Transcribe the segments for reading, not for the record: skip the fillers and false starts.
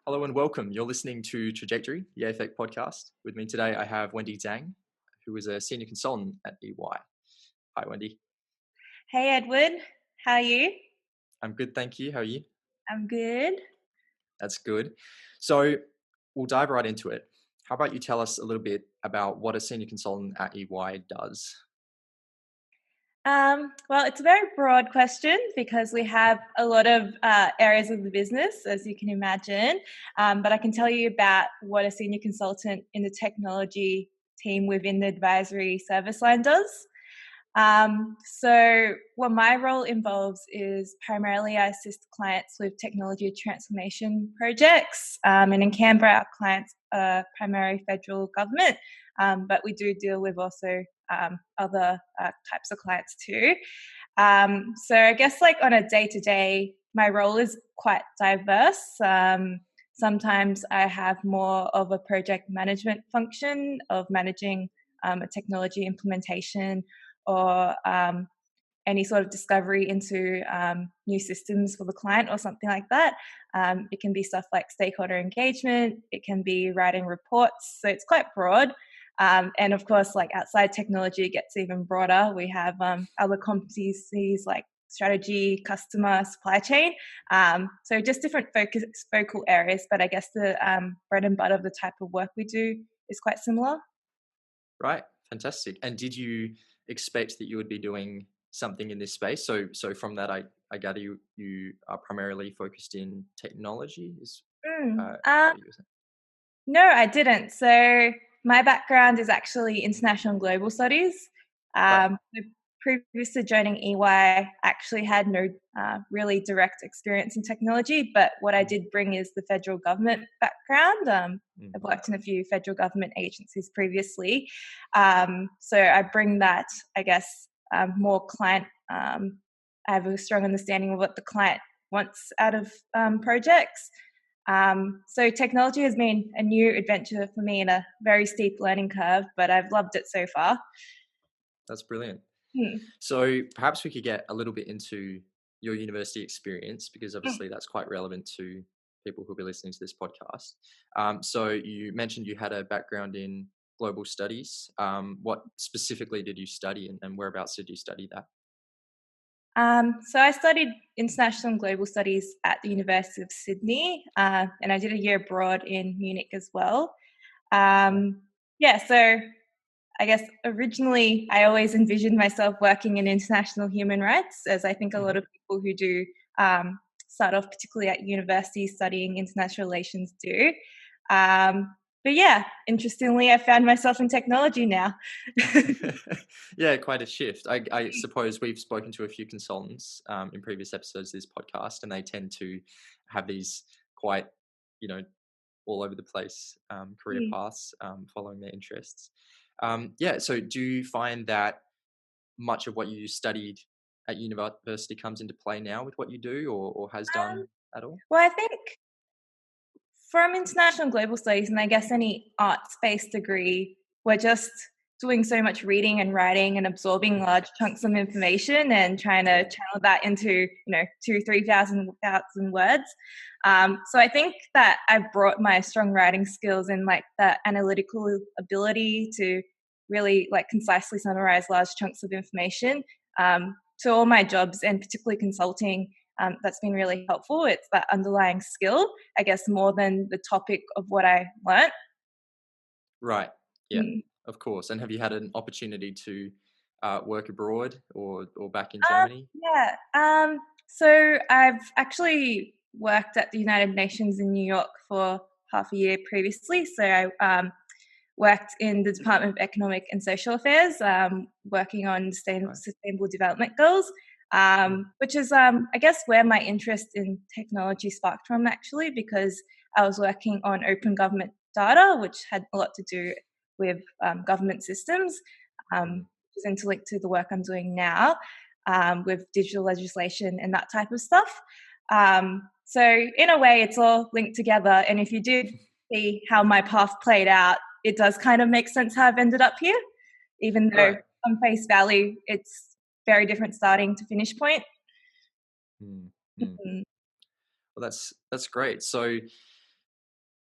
Hello and welcome. You're listening to Trajectory, the AFEC podcast. With me today, I have Wendy Zhang, who is a senior consultant at EY. Hi, Wendy. Hey Edward, how are you? I'm good, thank you. How are you? I'm good. That's good. So we'll dive right into it. How about you tell us a little bit about what a senior consultant at EY does? Well, it's a very broad question because we have a lot of areas of the business, as you can imagine. But I can tell you about what a senior consultant in the technology team within the advisory service line does. So what my role involves is primarily I assist clients with technology transformation projects. And in Canberra, our clients are primarily federal government, but we do deal with also other types of clients too. So I guess like on a day-to-day, my role is quite diverse. Sometimes I have more of a project management function of managing a technology implementation or any sort of discovery into new systems for the client or something like that. It can be stuff like stakeholder engagement, it can be writing reports, so it's quite broad. And of course, like outside technology, it gets even broader. We have other competencies like strategy, customer, supply chain. So just different focal areas, but I guess the bread and butter of the type of work we do is quite similar. Right, fantastic. And did you expect that you would be doing something in this space? So from that, I gather you are primarily focused in technology. Is Mm. what you were saying? No, I didn't. So my background is actually international and global studies. Right. So previous to joining EY, I actually had no really direct experience in technology, but what I Mm, did bring is the federal government background. mm, I've worked in a few federal government agencies previously. So I bring that, I guess, more client. I have a strong understanding of what the client wants out of projects. So technology has been a new adventure for me and a very steep learning curve, but I've loved it so far. that's brilliant. Hmm. So perhaps we could get a little bit into your university experience because Mm. obviously that's quite relevant to people who'll be listening to this podcast. So you mentioned you had a background in global studies. What specifically did you study and whereabouts did you study that? So I studied international and global studies at the University of Sydney, and I did a year abroad in Munich as well. Um, yeah, so I guess originally I always envisioned myself working in international human rights, as I think a lot Hmm. of people who do start off, particularly at university, studying international relations do. But yeah, interestingly, I found myself in technology now. Yeah, quite a shift. I suppose we've spoken to a few consultants in previous episodes of this podcast, and they tend to have these quite, you know, all over the place career Mm. paths following their interests. Yeah, so do you find that much of what you studied at university comes into play now with what you do or has done at all? Well, I think from international and global studies, and I guess any arts-based degree, we're just doing so much reading and writing and absorbing large chunks of information and trying to Yeah. channel that into, two, 3,000 words. So I think that I've brought my strong writing skills and like that analytical ability to really like concisely summarize large chunks of information to all my jobs and particularly consulting. That's been really helpful. It's that underlying skill, I guess, more than the topic of what I learnt. Right. Yeah, Mm. of course. And have you had an opportunity to work abroad or back in Germany? Yeah. So I've actually worked at the United Nations in New York for half a year previously. So I worked in the Department of Economic and Social Affairs, working on Right. sustainable development goals, Mm. which is, I guess, where my interest in technology sparked from, actually, because I was working on open government data, which had a lot to do with government systems, Mm. which is interlinked to the work I'm doing now with digital legislation and that type of stuff. So, in a way, it's all linked together. And if you did see how my path played out, it does kind of make sense how I've ended up here, even though Right. on face value, it's very different starting to finish point. Mm. Mm. Mhm. Well, that's great. So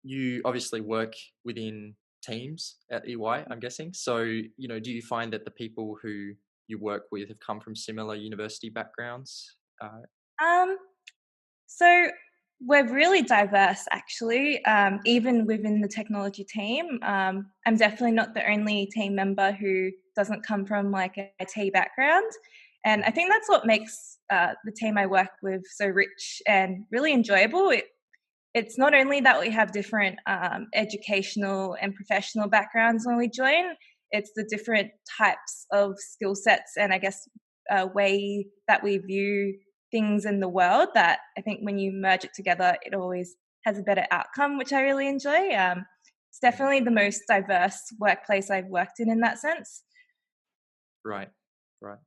you obviously work within teams at EY, I'm guessing. So, do you find that the people who you work with have come from similar university backgrounds? Um, so we're really diverse, actually, even within the technology team. I'm definitely not the only team member who doesn't come from like a IT background. And I think that's what makes the team I work with so rich and really enjoyable. It's not only that we have different educational and professional backgrounds when we join, it's the different types of skill sets and I guess way that we view things in the world that I think when you merge it together, it always has a better outcome, which I really enjoy. It's Mm. definitely the most diverse workplace I've worked in that sense. Right, right.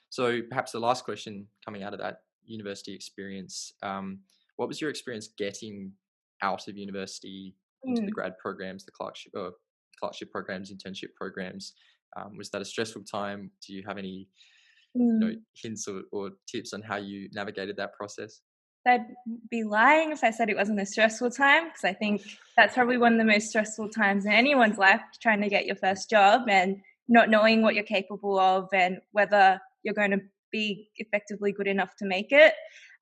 So perhaps the last question coming out of that university experience, what was your experience getting out of university into the Mm, grad programs, the clerkship programs, internship programs? Was that a stressful time? Do you have any, mm. hints or tips on how you navigated that process? I'd be lying if I said it wasn't a stressful time because I think that's probably one of the most stressful times in anyone's life, trying to get your Mm. first job and not knowing what you're capable of and whether you're going to be effectively good enough to make it.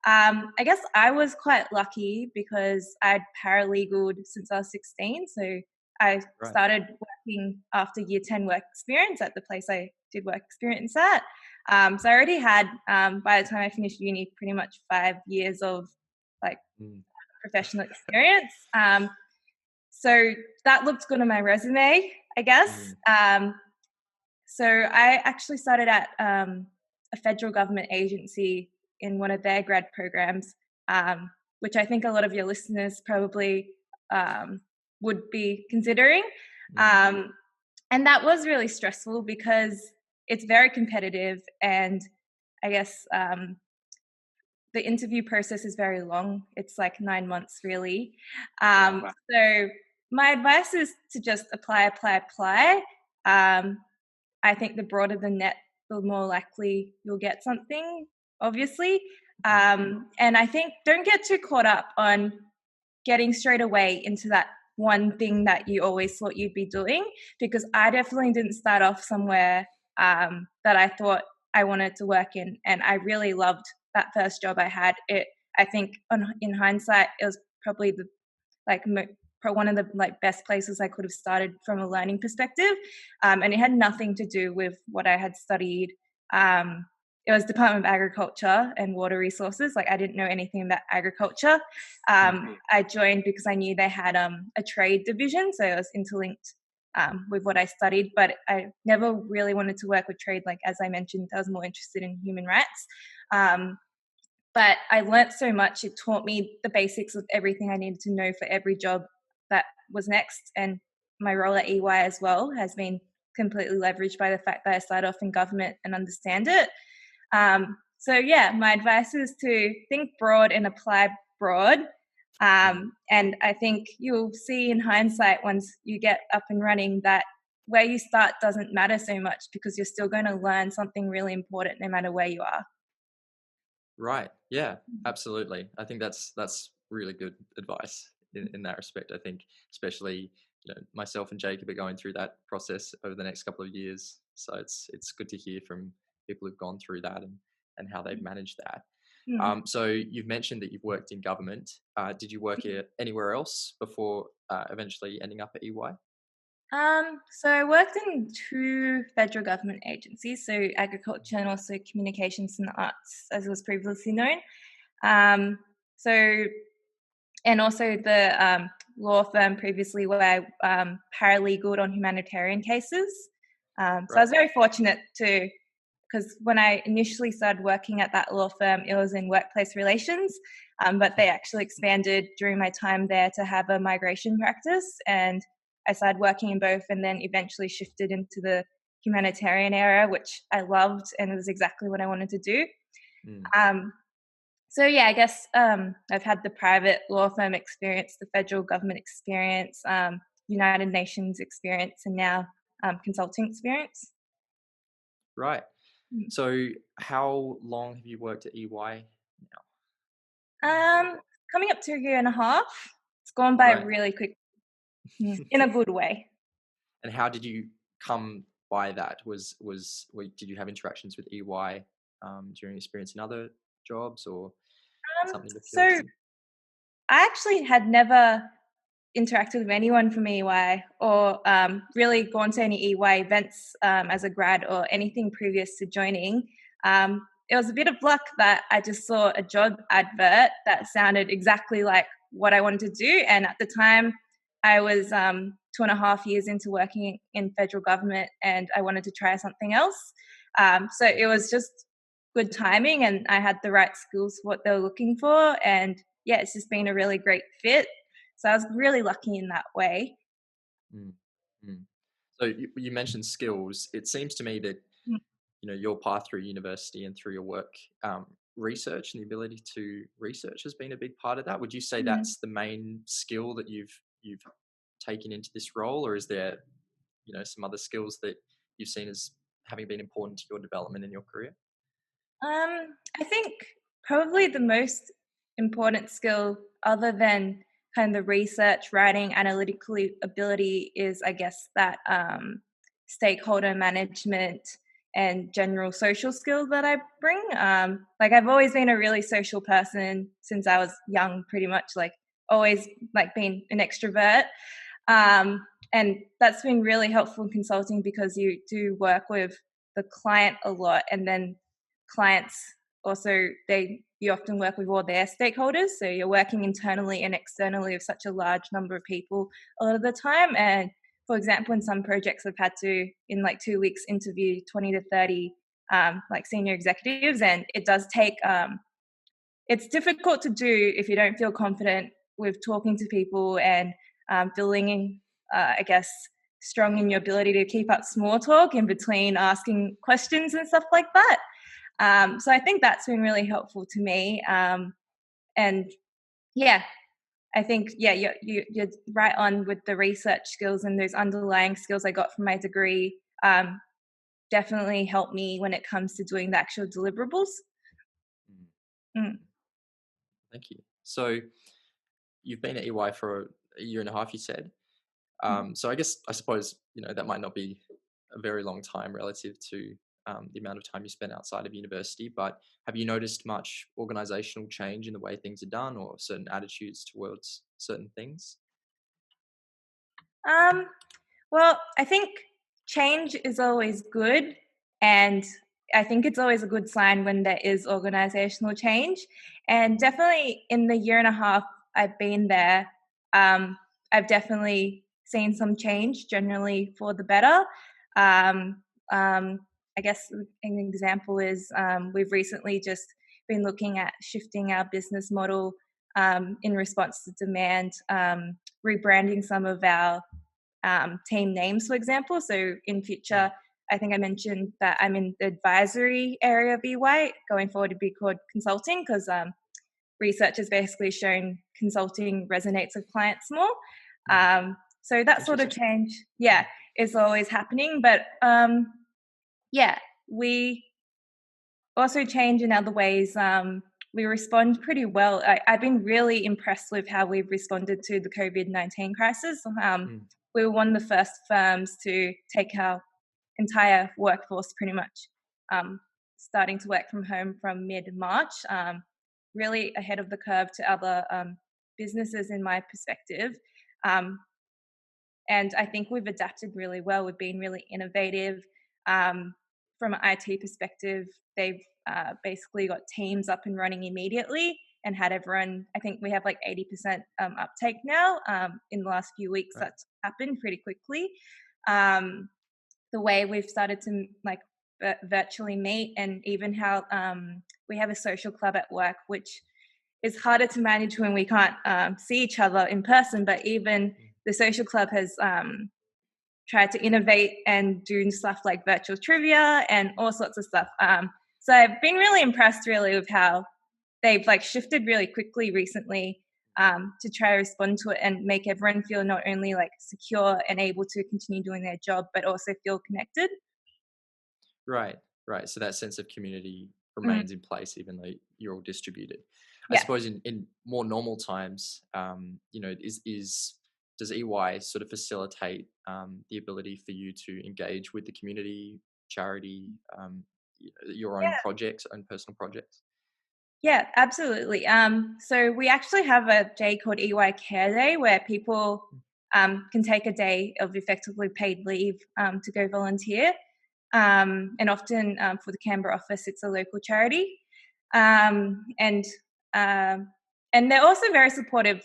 I guess I was quite lucky because I'd paralegaled since I was 16. So I Right. started working after year 10 work experience at the place I did work experience at. So I already had, by the time I finished uni, pretty much 5 years of like Mm. professional experience. So that looked good on my resume, I guess. Mm. So I actually started at a federal government agency in one of their grad programs, which I think a lot of your listeners probably um, would be considering. Mm. Um, and that was really stressful because it's very competitive and I guess the interview process is very long. It's like 9 months, really. Wow. So my advice is to just apply, apply, apply. I think the broader the net, the more likely you'll get something, obviously. Mm. And I think don't get too caught up on getting straight away into that one thing that you always thought you'd be doing, because I definitely didn't start off somewhere that I thought I wanted to work in, and I really loved that first job I had. I think, in hindsight, it was probably the like one of the like best places I could have started from a learning perspective, and it had nothing to do with what I had studied. Um, it was Department of Agriculture and Water Resources. Like I didn't know anything about agriculture. Mm. I joined because I knew they had a trade division, so it was interlinked with what I studied. But I never really wanted to work with trade. Like as I mentioned, I was more interested in human rights. Um, but I learnt so much. It taught me the basics of everything I needed to know for every job that was next. And my role at EY as well has been completely leveraged by the fact that I started off in government and understand it. So yeah, my advice is to think broad and apply broad. Mm. And I think you'll see in hindsight once you get up and running that where you start doesn't matter so much because you're still going to learn something really important no matter where you are. Right. Yeah, absolutely. I think that's really good advice in that respect. I think especially, myself and Jacob are going through that process over the next couple of years. So it's good to hear from people who've gone through that and how they've managed that. Mm. So you've mentioned that you've worked in government. Did you work anywhere else before eventually ending up at EY? So I worked in two federal government agencies, so agriculture and also communications and arts, as it was previously known. Um, so and also the law firm previously where I paralegaled on humanitarian cases. So I Right. was very fortunate to, because when I initially started working at that law firm, it was in workplace relations, but they actually expanded during my time there to have a migration practice, and I started working in both, and then eventually shifted into the humanitarian area, which I loved, and it was exactly what I wanted to do. Mm. Um, so yeah, I guess I've had the private law firm experience, the federal government experience, United Nations experience, and now consulting experience. Right. So how long have you worked at EY now? Coming up to a year and a half. It's gone by Right. really quick, in a good way. And how did you come by that? Did you have interactions with EY during your experience in other jobs, or something appealed So to you? I actually had never interacted with anyone from EY or really gone to any EY events as a grad or anything previous to joining. It was a bit of luck that I just saw a job advert that sounded exactly like what I wanted to do. And at the time, I was 2.5 years into working in federal government and I wanted to try something else. So Yeah. it was just good timing and I had the right skills for what they were looking for. And yeah, it's just been a really great fit. So I was really lucky in that way. Mm, mm. So you mentioned skills. It seems to me that Mm, your path through university and through your work, research and the ability to research has been a big part of that. Would you say mm. that's the main skill that you've taken into this role, or is there some other skills that you've seen as having been important to your development in your career? I think probably the most important skill, other than kind of the research, writing, analytical ability, is I guess that stakeholder management and general social skills that I bring. Like I've always been a really social person since I was young, pretty much. Like always, like being an extrovert. And that's been really helpful in consulting because you do work with the client a lot, and then clients also you often work with all their stakeholders, so you're working internally and externally with such a large number of people a lot of the time. And for example, in some projects I've had to in like 2 weeks interview 20 to 30 like senior executives, and it does take it's difficult to do if you don't feel confident with talking to people and feeling, I guess, strong in your ability to keep up small talk in between asking questions and stuff like that. So I think that's been really helpful to me. And yeah, I think you're right on with the research skills and those underlying skills I got from my degree. Definitely help me when it comes to doing the actual deliverables. Mm, Mm, thank you. So you've been at EY for a year and a half, you said. mm. So I suppose that might not be a very long time relative to the amount of time you spent outside of university. But have you noticed much organizational change in the way things are done, or certain attitudes towards certain things? Um, Well, I think change is always good. And I think it's always a good sign when there is organizational change. And definitely in the year and a half I've been there, um, I've definitely seen some change generally for the better. Um, um, I guess an example is we've recently just been looking at shifting our business model in response to demand, rebranding some of our team names, for example. So in Mm, future, I think I mentioned that I'm in the advisory area of EY. Going forward, to be called consulting because research has basically shown consulting resonates with clients more. mm. So that sort of Interesting. change, yeah, is always happening. But yeah, we also change in other ways. We respond pretty well. I've been really impressed with how we've responded to the COVID-19 crisis. Mm, We were one of the first firms to take our entire workforce pretty much um, starting to work from home from mid-March, really ahead of the curve to other businesses in my perspective. Um, and I think we've adapted really well. We've been really innovative. Um, from an IT perspective, they've basically got teams up and running immediately and had everyone. I think we have like 80% uptake now. In the last few weeks, right. that's happened pretty quickly. Um, the way we've started to like virtually meet, and even how we have a social club at work, which is harder to manage when we can't see each other in person. But even Mm. the social club has tried to innovate and do stuff like virtual trivia and all sorts of stuff. So I've been really impressed, really, with how they've like shifted really quickly recently to try to respond to it and make everyone feel not only like secure and able to continue doing their job, but also feel connected. Right, right. So that sense of community Mm, remains in place even though you're all distributed. I Yeah. suppose in more normal times, you know, does EY sort of facilitate the ability for you to engage with the community, charity, your own projects, own personal projects? Yeah, absolutely. So we actually have a day called EY Care Day where people can take a day of effectively paid leave to go volunteer. And often for the Canberra office, it's a local charity. Um, and um, and they're also very supportive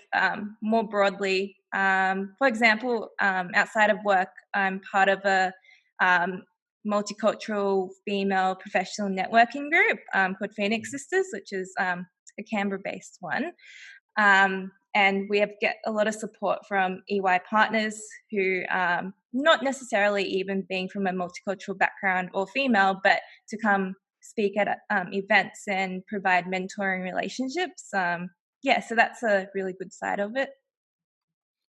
more broadly. For example, outside of work, I'm part of a um, multicultural female professional networking group called Phoenix Sisters, which is a Canberra-based one. And we get a lot of support from EY partners who, not necessarily even being from a multicultural background or female, but to come speak at events and provide mentoring relationships. Yeah, so that's a really good side of it.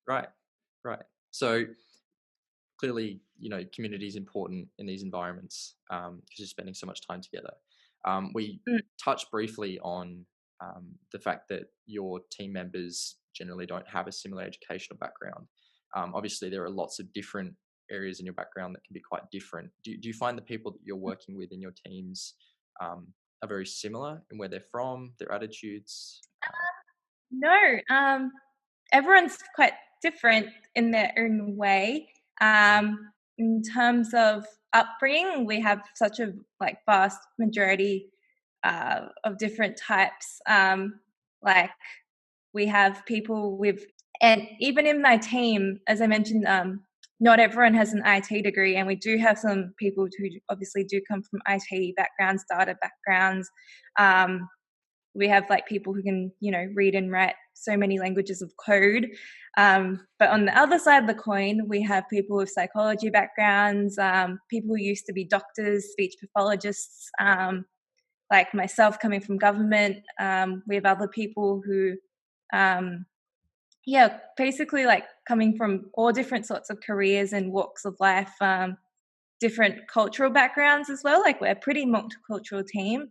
Right, right. So clearly, you know, community is important in these environments because you're spending so much time together. We Mm. touched briefly on the fact that your team members generally don't have a similar educational background. Obviously, there are lots of different areas in your background that can be quite different. Do you find the people that you're working with in your teams are very similar in where they're from, their attitudes? No, everyone's quite different in their own way. In terms of upbringing, we have such a vast majority of different types. Like we have people with, and even in my team, as I mentioned, not everyone has an IT degree, and we do have some people who obviously do come from IT backgrounds, data backgrounds. Um, we have people who can read and write so many languages of code, but on the other side of the coin we have people with psychology backgrounds, people who used to be doctors, speech pathologists, like myself coming from government. We have other people who yeah, basically coming from all different sorts of careers and walks of life, different cultural backgrounds as well. We're a pretty multicultural team.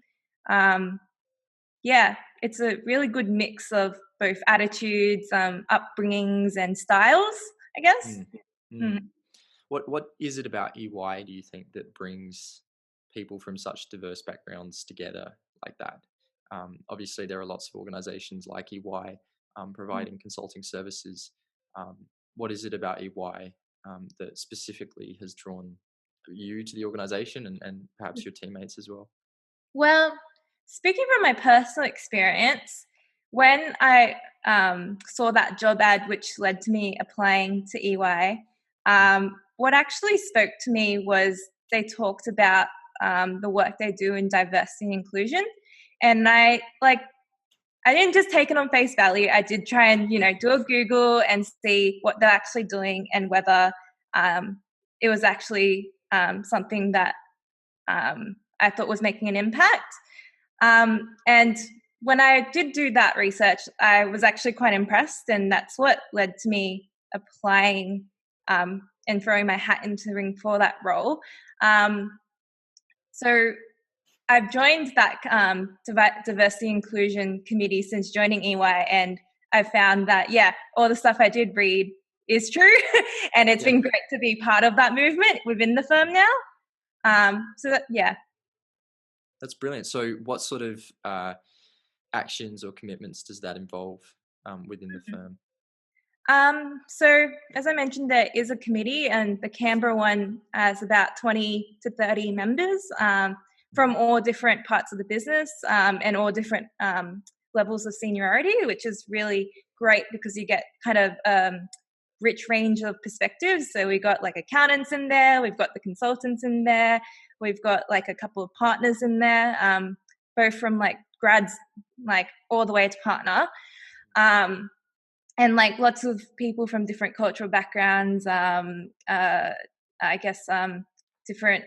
um, yeah, it's a really good mix of both attitudes, upbringings, and styles, I guess. Mm, Mm. mm. What is it about EY, do you think, that brings people from such diverse backgrounds together like that? Obviously, there are lots of organisations like EY providing consulting services. Um, what is it about EY that specifically has drawn you to the organisation and perhaps your teammates as well? Well, speaking from my personal experience, when I saw that job ad, which led to me applying to EY, what actually spoke to me was they talked about the work they do in diversity and inclusion, and I didn't just take it on face value. I did try and do a Google and see what they're actually doing and whether it was actually something that I thought was making an impact. And when I did do that research, I was actually quite impressed, and that's what led to me applying and throwing my hat into the ring for that role. Um, so I've joined that diversity inclusion committee since joining EY, and I found that all the stuff I did read is true, and it's Yeah, been great to be part of that movement within the firm now. Yeah. that's brilliant. So, what sort of actions or commitments does that involve within the firm? So as I mentioned, there is a committee, and the Canberra one has about 20 to 30 members from all different parts of the business, and all different levels of seniority, which is really great because you get kind of rich range of perspectives. So we've got accountants in there, we've got the consultants in there, we've got a couple of partners in there, both from grads all the way to partner. And lots of people from different cultural backgrounds, I guess different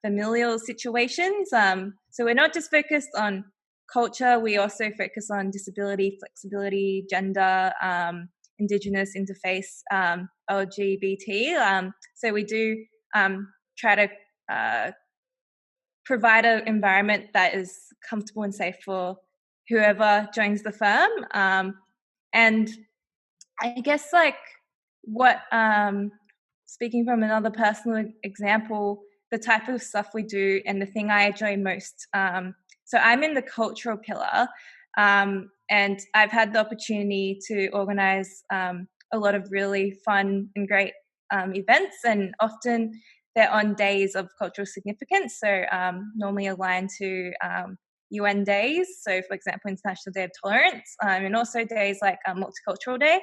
familial situations. So we're not just focused on culture, we also focus on disability, flexibility, gender, Indigenous, interface, LGBT. So we do try to provide an environment that is comfortable and safe for whoever joins the firm. And I guess like what speaking from another personal example, the type of stuff we do and the thing I enjoy most. So I'm in the cultural pillar, and I've had the opportunity to organise a lot of really fun and great events, and often they're on days of cultural significance. So normally aligned to UN days. So, for example, International Day of Tolerance, and also days like Multicultural Day,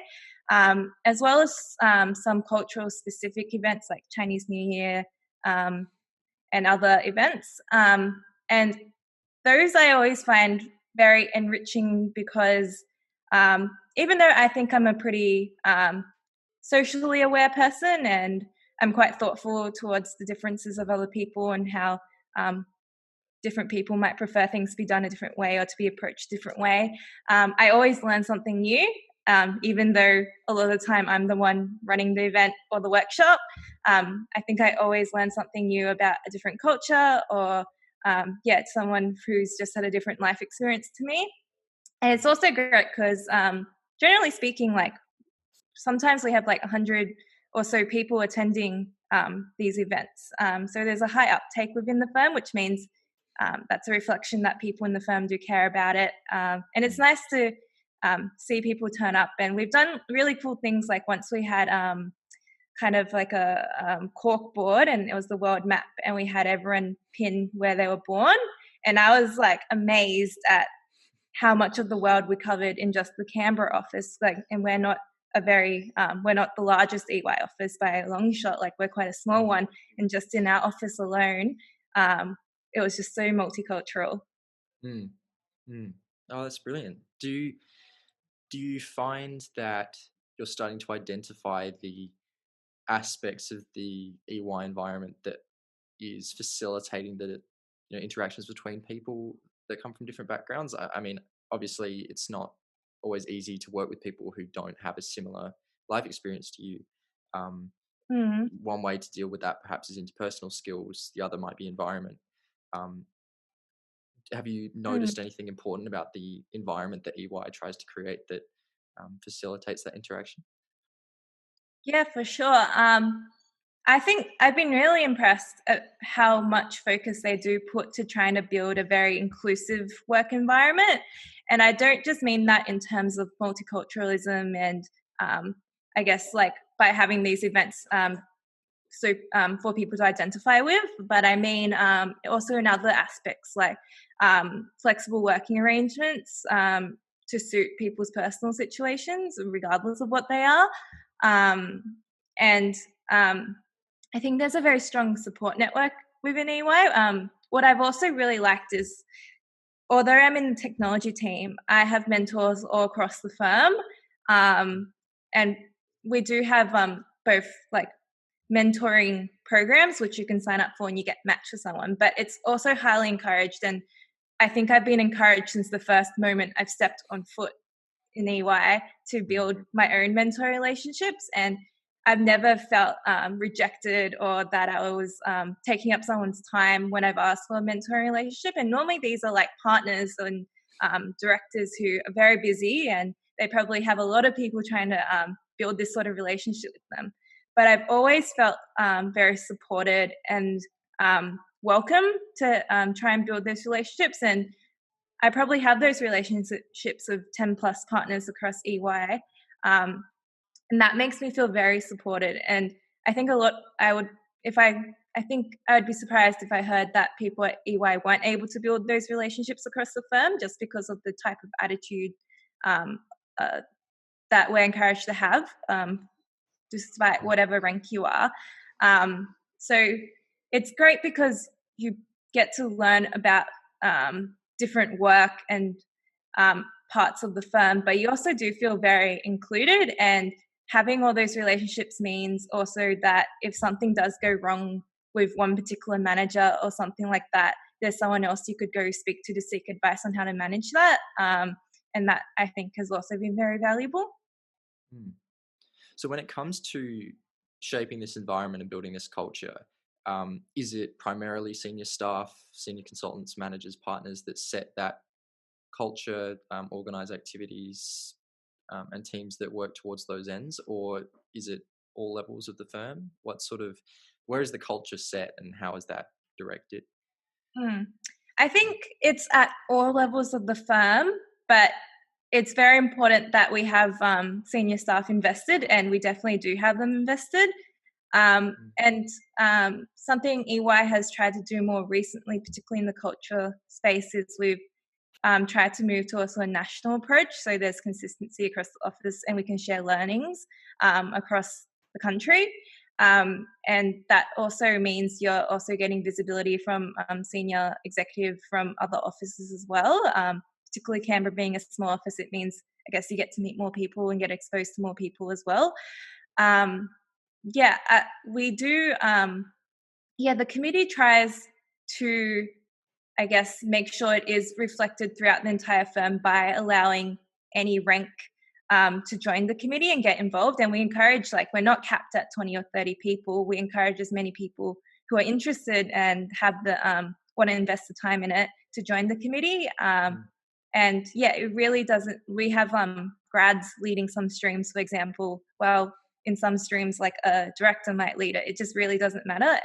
as well as some cultural specific events like Chinese New Year and other events. And those I always find very enriching because even though I think I'm a pretty socially aware person and I'm quite thoughtful towards the differences of other people and how different people might prefer things to be done a different way or to be approached a different way. I always learn something new, even though a lot of the time I'm the one running the event or the workshop. I think I always learn something new about a different culture or, someone who's just had a different life experience to me. And it's also great because, generally speaking, like sometimes we have like 100 or so people attending these events. So there's a high uptake within the firm, which means that's a reflection that people in the firm do care about it. And it's nice to see people turn up. And we've done really cool things. Like once we had kind of like a cork board, and it was the world map, and we had everyone pin where they were born. And I was like amazed at how much of the world we covered in just the Canberra office. Like, and we're not we're not the largest EY office by a long shot. Like we're quite a small one, and just in our office alone, it was just so multicultural. Mm, mm. Oh, that's brilliant. Do you find that you're starting to identify the aspects of the EY environment that is facilitating the interactions between people that come from different backgrounds? I mean, obviously, it's not always easy to work with people who don't have a similar life experience to you. Um, Mm, One way to deal with that perhaps is interpersonal skills. The other might be environment. Um, have you mm. noticed anything important about the environment that EY tries to create that facilitates that interaction? Yeah, for sure. I think I've been really impressed at how much focus they do put to trying to build a very inclusive work environment. And I don't just mean that in terms of multiculturalism and I guess like by having these events for people to identify with, but I mean also in other aspects like flexible working arrangements to suit people's personal situations, regardless of what they are. Um, and I think there's a very strong support network within EY. What I've also really liked is, although I'm in the technology team, I have mentors all across the firm. And we do have both like mentoring programs, which you can sign up for and you get matched with someone, but it's also highly encouraged. And I think I've been encouraged since the first moment I've stepped on foot in EY to build my own mentor relationships. And I've never felt rejected or that I was taking up someone's time when I've asked for a mentor relationship. And normally these are like partners and directors who are very busy and they probably have a lot of people trying to build this sort of relationship with them. But I've always felt very supported and welcome to try and build those relationships. And I probably have those relationships of 10 plus partners across EY. And that makes me feel very supported. And I think a lot, I think I would be surprised if I heard that people at EY weren't able to build those relationships across the firm just because of the type of attitude um, uh, that we're encouraged to have, despite whatever rank you are. So it's great because you get to learn about different work and parts of the firm, but you also do feel very included. And having all those relationships means also that if something does go wrong with one particular manager or something like that, there's someone else you could go speak to seek advice on how to manage that. And that I think has also been very valuable. Hmm. So when it comes to shaping this environment and building this culture, is it primarily senior staff, senior consultants, managers, partners that set that culture, organise activities, and teams that work towards those ends, or is it all levels of the firm? Where is the culture set, and how is that directed? Mm. I think it's at all levels of the firm, but it's very important that we have senior staff invested, and we definitely do have them invested. And something EY has tried to do more recently, particularly in the culture space, is we've tried to move to also a national approach. So there's consistency across the office, and we can share learnings across the country. And that also means you're also getting visibility from senior executive from other offices as well. Particularly Canberra being a small office, it means, I guess, you get to meet more people and get exposed to more people as well. We do. The committee tries to, I guess, make sure it is reflected throughout the entire firm by allowing any rank to join the committee and get involved. And we encourage, like, we're not capped at 20 or 30 people. We encourage as many people who are interested and have the want to invest the time in it to join the committee. And yeah, it really doesn't. We have grads leading some streams, for example. Well, in some streams, like a director might lead it. It just really doesn't matter.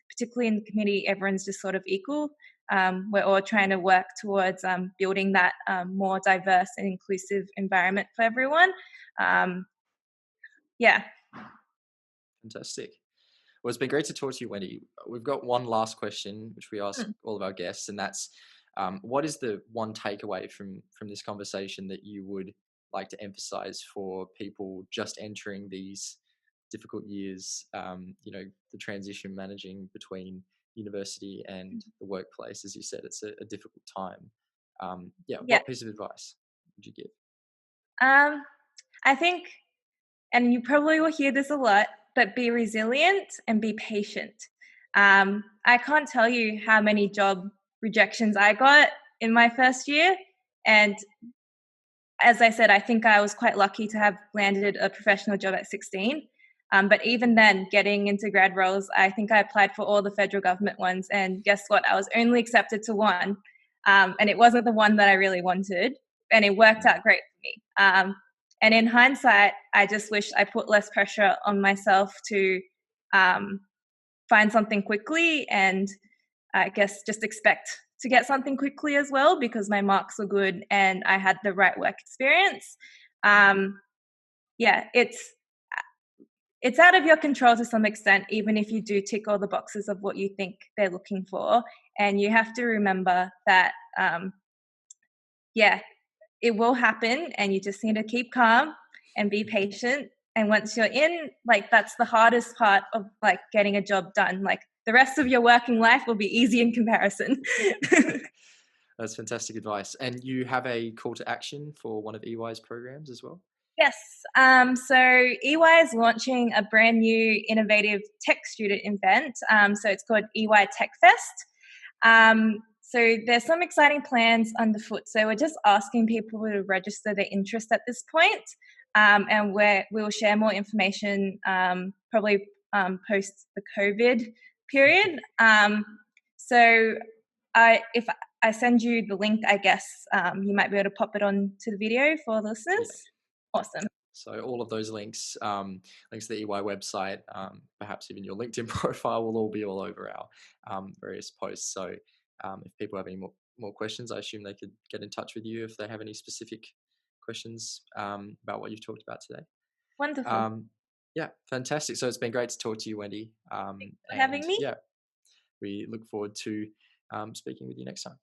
Particularly in the committee, everyone's just sort of equal. We're all trying to work towards building that more diverse and inclusive environment for everyone. Yeah. Fantastic. Well, it's been great to talk to you, Wendy. We've got one last question, which we ask all of our guests, and that's what is the one takeaway from this conversation that you would like to emphasize for people just entering these difficult years, the transition managing between university and the workplace? As you said, it's a difficult time. What piece of advice would you give? I think, and you probably will hear this a lot, but be resilient and be patient. I can't tell you how many job rejections I got in my first year. And as I said, I think I was quite lucky to have landed a professional job at 16. But even then, getting into grad roles, I think I applied for all the federal government ones. And guess what? I was only accepted to one. And it wasn't the one that I really wanted. And it worked out great for me. And in hindsight, I just wish I put less pressure on myself to find something quickly, and I guess just expect to get something quickly as well, because my marks were good and I had the right work experience. It's out of your control to some extent, even if you do tick all the boxes of what you think they're looking for. And you have to remember that, it will happen, and you just need to keep calm and be patient. And once you're in, like, that's the hardest part of, like, getting a job done. Like, the rest of your working life will be easy in comparison. That's fantastic advice. And you have a call to action for one of EY's programs as well? Yes. So EY is launching a brand new innovative tech student event. So it's called EY Tech Fest. So there's some exciting plans underfoot. So we're just asking people to register their interest at this point. And we'll share more information probably post the COVID period. So if I send you the link, I guess you might be able to pop it on to the video for the listeners. Yeah. Awesome. So all of those links, links to the EY website, perhaps even your LinkedIn profile, will all be all over our various posts. So if people have any more questions, I assume they could get in touch with you if they have any specific questions about what you've talked about today. Wonderful. Fantastic. So it's been great to talk to you, Wendy. Thanks for having me. Yeah, we look forward to speaking with you next time.